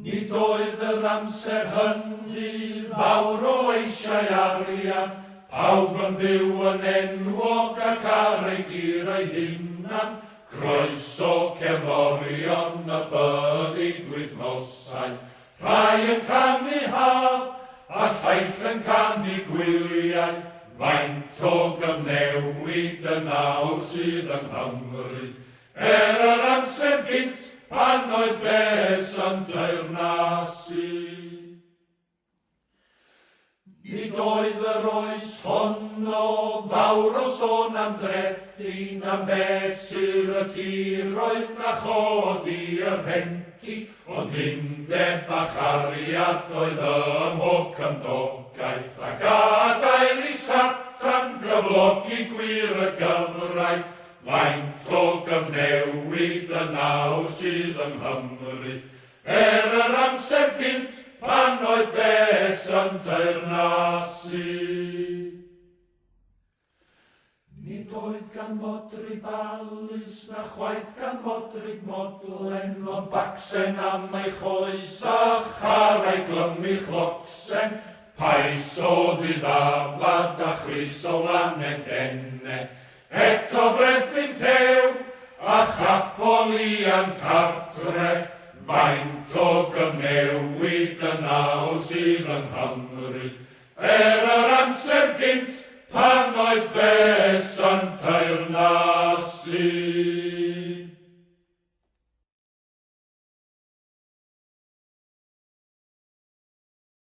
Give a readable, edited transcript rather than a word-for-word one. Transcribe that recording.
Nid oedd yr amser hynny fawr o eisiau arian, pawb yn byw yn enwog ac ar ei gur ei hunan, croeso cerddorion y byddig wythnosau. Rhai yn canu haf, a llaill yn canu gwyliau, faint o gyfnewid y nawr sydd yng Nghymru. Yr amser gynt pan oedd bes yn teyrnasu. Nid oedd yr oes honno fawr o sôn am drethin am besur y tiroedd na chodi y rhenti, ond undeb a chariad oedd ymhog cymdogaeth, a gadael I Satan gyflogi gwir y gyfraith, faint o gyfnewid y nawr sydd yng Nghymru. Yr amser gynt pan oedd bes yn teyrnasu. Nid oedd gan Modryb Alys na chwaith gan Modryb Modlen, ond bacsen am ei choes a charau glymu chlocsen, pais o ddidafad a chryso lan engenne, eto brethyn tew a chapolian cartre, faint o gyfnewid y nawr sydd yng Nghymru. Yr amser gynt pan oedd